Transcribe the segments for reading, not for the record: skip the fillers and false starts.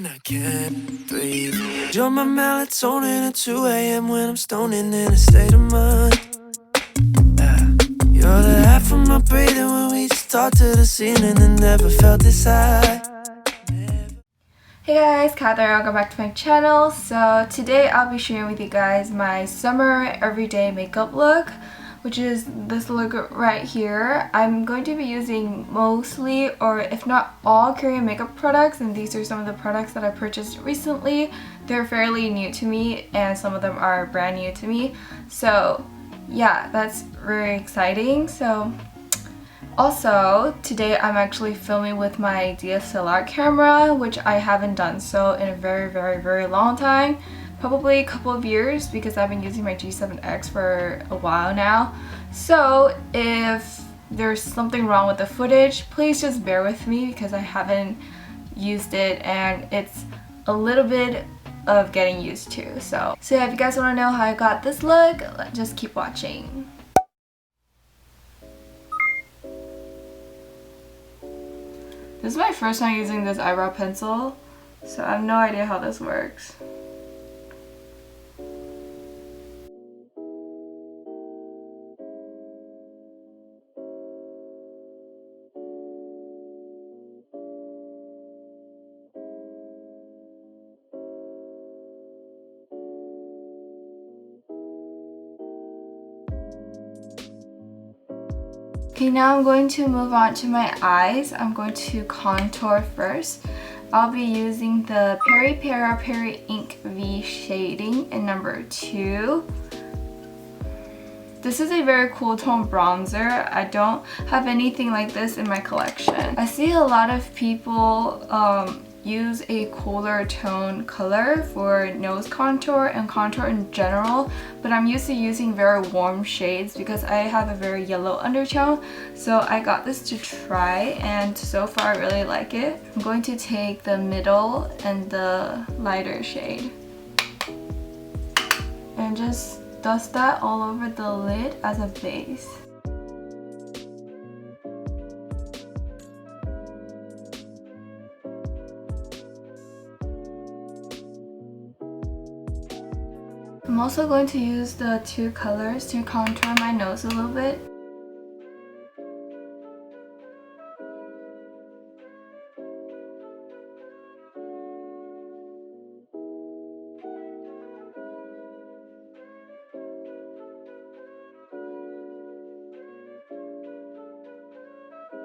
and I can't breathe. You're my melatonin at 2 a.m. when I'm stoning in a state of mind. You're the half of my breathing when we just talk to the ceiling and never felt this high. Hey guys, Kathryn, welcome back to my channel. So today I'll be sharing with you guys my summer everyday makeup look, which is this look right here. I'm going to be using mostly, or if not all, Korean makeup products, and these are some of the products that I purchased recently. They're fairly new to me and some of them are brand new to me. So yeah, that's very exciting. So also, today I'm actually filming with my DSLR camera, which I haven't done so in a very long time. Probably a couple of years because I've been using my G7X for a while now. So if there's something wrong with the footage, please just bear with me because I haven't used it and it's a little bit of getting used to. So yeah, if you guys want to know how I got this look, just keep watching. This is my first time using this eyebrow pencil, so I have no idea how this works. Okay, now I'm going to move on to my eyes. I'm going to contour first. I'll be using the Peripera Peri Ink Vshading in number 2. This is a very cool tone bronzer. I don't have anything like this in my collection. I see a lot of people use a cooler tone color for nose contour and contour in general, but I'm used to using very warm shades because I have a very yellow undertone. So I got this to try and so far I really like it. I'm going to take the middle and the lighter shade and just dust that all over the lid as a base. I'm also going to use the two colors to contour my nose a little bit.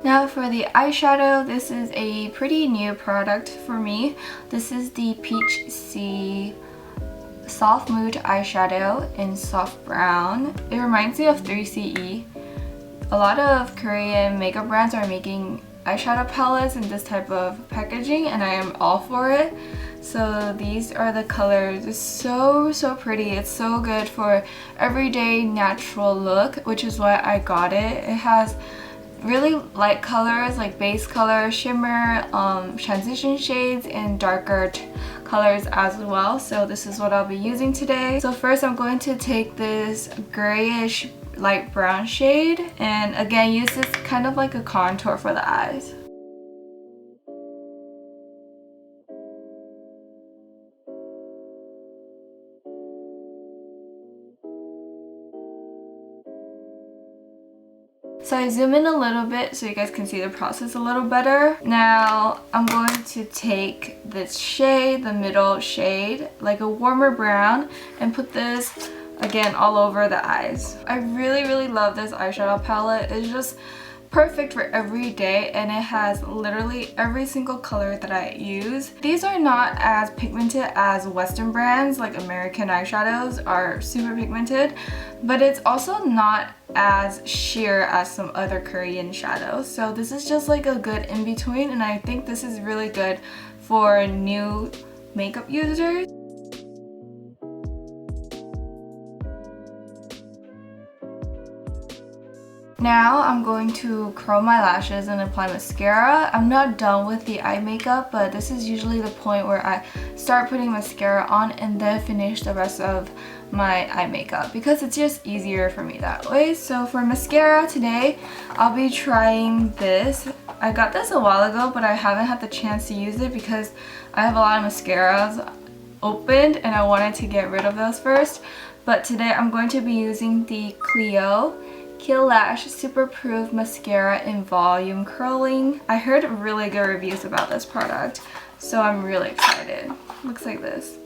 Now for the eyeshadow, this is a pretty new product for me. This is the Peach Sea Soft Mood eyeshadow in soft brown. It reminds me of 3CE. A lot of Korean makeup brands are making eyeshadow palettes in this type of packaging and I am all for it. So these are the colors. It's so pretty. It's so good for everyday natural look, which is why I got it. It has really light colors like base color, shimmer, transition shades, and darker colors as well. So this is what I'll be using today. So first I'm going to take this grayish light brown shade and again use this kind of like a contour for the eyes. So I zoom in a little bit so you guys can see the process a little better. Now I'm going to take this shade, the middle shade, like a warmer brown, and put this again all over the eyes. I really love this eyeshadow palette. It's just perfect for every day and it has literally every single color that I use. These are not as pigmented as Western brands, like American eyeshadows are super pigmented, but it's also not as sheer as some other Korean shadows. So this is just like a good in-between and I think this is really good for new makeup users. Now I'm going to curl my lashes and apply mascara. I'm not done with the eye makeup, but this is usually the point where I start putting mascara on and then finish the rest of my eye makeup because it's just easier for me that way. So for mascara today, I'll be trying this. I got this a while ago, but I haven't had the chance to use it because I have a lot of mascaras opened and I wanted to get rid of those first. But today I'm going to be using the Clio Lash Superproof Mascara in Volume Curling. I heard really good reviews about this product, so I'm really excited. Looks like this.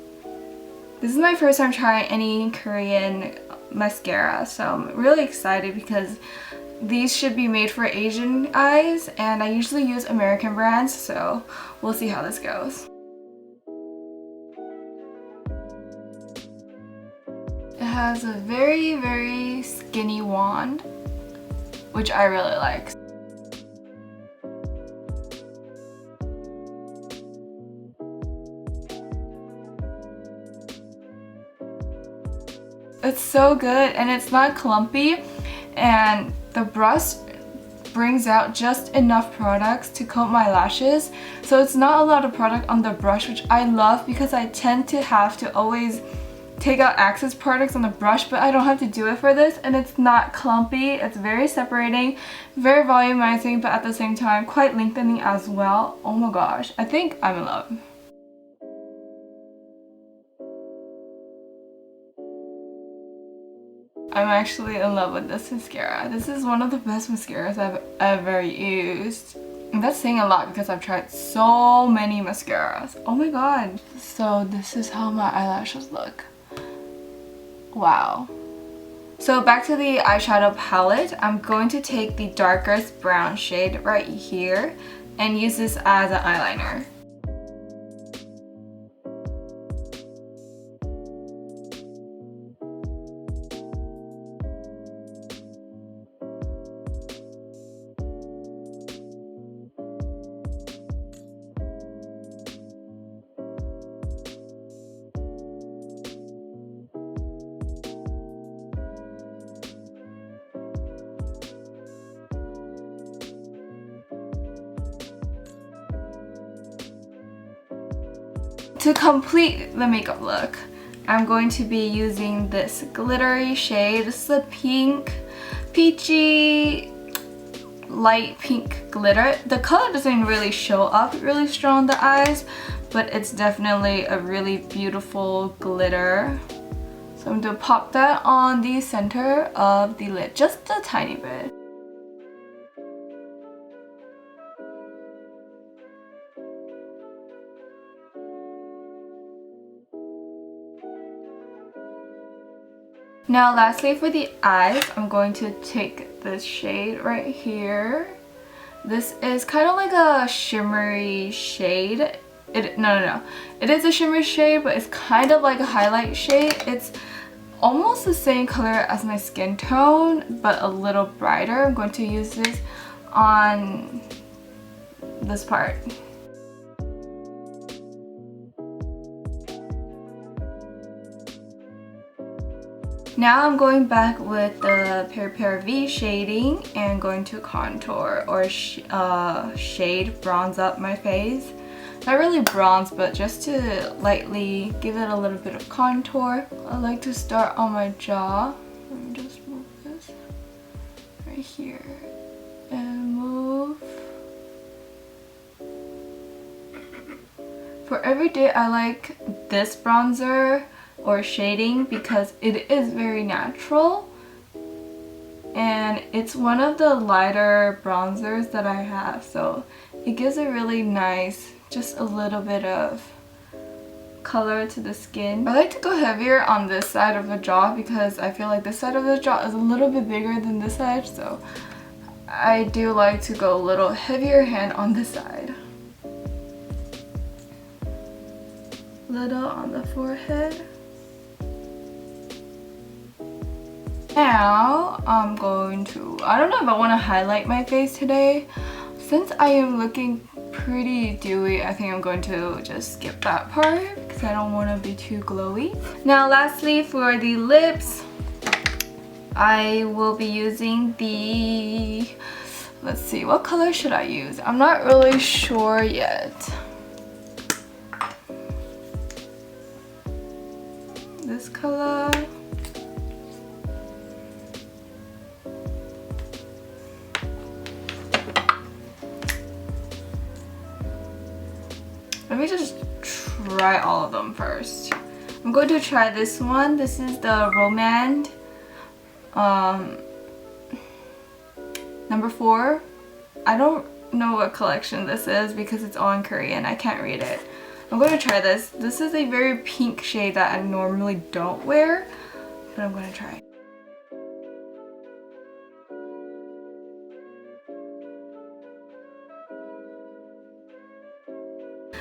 This is my first time trying any Korean mascara, so I'm really excited because these should be made for Asian eyes, and I usually use American brands, so we'll see how this goes. It has a very skinny wand, which I really like. It's so good and it's not clumpy, and the brush brings out just enough products to coat my lashes, so it's not a lot of product on the brush, which I love because I tend to have to always take out excess products on the brush, but I don't have to do it for this, and it's not clumpy. It's very separating, very volumizing, but at the same time quite lengthening as well. Oh my gosh, I think I'm in love. I'm actually in love with this mascara. This is one of the best mascaras I've ever used. And that's saying a lot because I've tried so many mascaras. Oh my god. So this is how my eyelashes look. Wow. So back to the eyeshadow palette. I'm going to take the darkest brown shade right here and use this as an eyeliner. To complete the makeup look, I'm going to be using this glittery shade. This is a pink, peachy, light pink glitter. The color doesn't really show up really strong on the eyes, but it's definitely a really beautiful glitter. So I'm going to pop that on the center of the lid, just a tiny bit. Now lastly for the eyes, I'm going to take this shade right here. This is kind of like a shimmery shade. No. It is a shimmery shade, but it's kind of like a highlight shade. It's almost the same color as my skin tone, but a little brighter. I'm going to use this on this part. Now I'm going back with the Peripera Vshading and going to contour or shade, bronze up my face. Not really bronze, but just to lightly give it a little bit of contour. I like to start on my jaw. Let me just move this right here and move. For everyday, I like this bronzer or shading because it is very natural, and it's one of the lighter bronzers that I have, so it gives a really nice, just a little bit of color to the skin. I like to go heavier on this side of the jaw because I feel like this side of the jaw is a little bit bigger than this side, so I do like to go a little heavier hand on this side. Little on the forehead. Now I'm going to, I don't know if I want to highlight my face today. Since I am looking pretty dewy, I think I'm going to just skip that part because I don't want to be too glowy. Now lastly for the lips, I will be using the, let's see, what color should I use? I'm not really sure yet. This color. me just try all of them first. I'm going to try this one. This is the Rom&nd number 4. I don't know what collection this is because it's all in Korean. I can't read it. I'm going to try this. This is a very pink shade that I normally don't wear, but I'm going to try.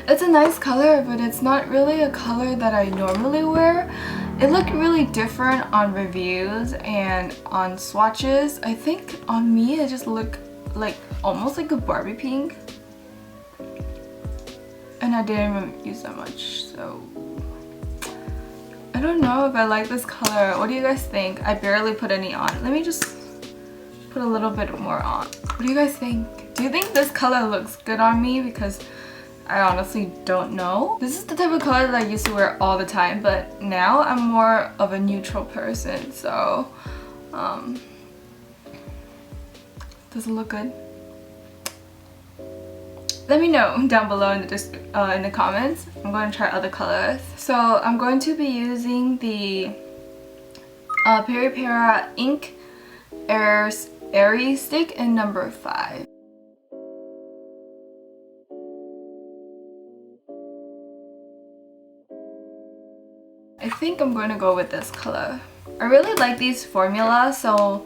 It's a nice color, but it's not really a color that I normally wear. It looked really different on reviews and on swatches. I think on me it just looked like almost like a Barbie pink. And I didn't even use that much, so I don't know if I like this color. What do you guys think? I barely put any on. Let me just put a little bit more on. What do you guys think? Do you think this color looks good on me? Because I honestly don't know. This is the type of color that I used to wear all the time, but now I'm more of a neutral person, so does it look good? Let me know down below in the comments. I'm going to try other colors. So I'm going to be using the Peripera Ink Airy stick in number 5. I think I'm going to go with this color. I really like these formulas, so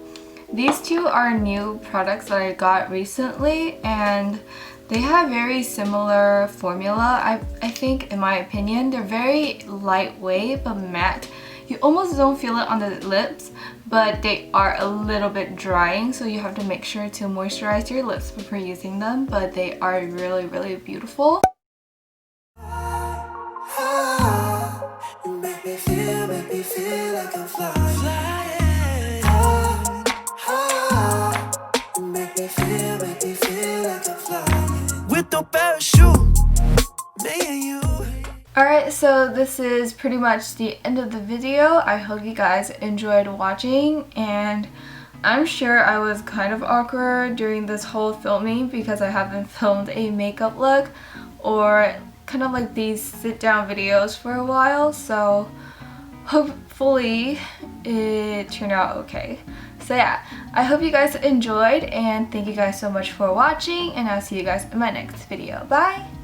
these two are new products that I got recently and they have very similar formula. I think, in my opinion, they're very lightweight but matte. You almost don't feel it on the lips, but they are a little bit drying, so you have to make sure to moisturize your lips before using them, but they are really, really beautiful. Make me feel like I'm flying. Make me feel like I'm flying. With no parachute, me and you. Alright, so this is pretty much the end of the video. I hope you guys enjoyed watching, and I'm sure I was kind of awkward during this whole filming because I haven't filmed a makeup look or kind of like these sit down videos for a while, so hopefully it turned out okay. So yeah, I hope you guys enjoyed and thank you guys so much for watching, and I'll see you guys in my next video. Bye!